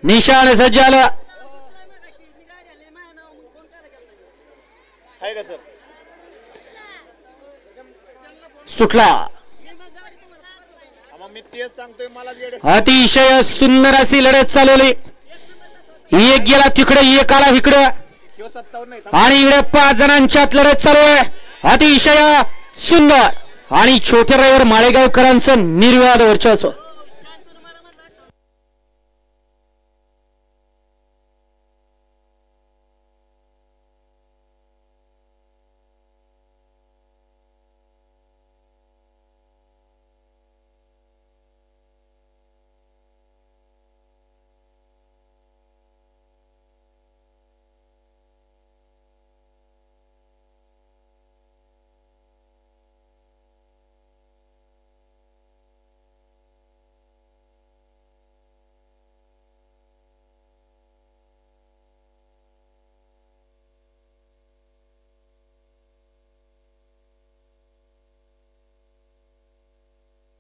निशाण सज्ज झालं आहे का सर सुटला मी तेच सांगतोय मला अतिशय सुंदर अशी लढत चालवली एक गेला तिकडे एक आला इकडे आणि इकडे 5 जणांच्यात लढत चालू आहे अतिशय सुंदर आणि छोटे ड्रायव्हर माळेगावकरांचं निर्विवाद वर्चस्व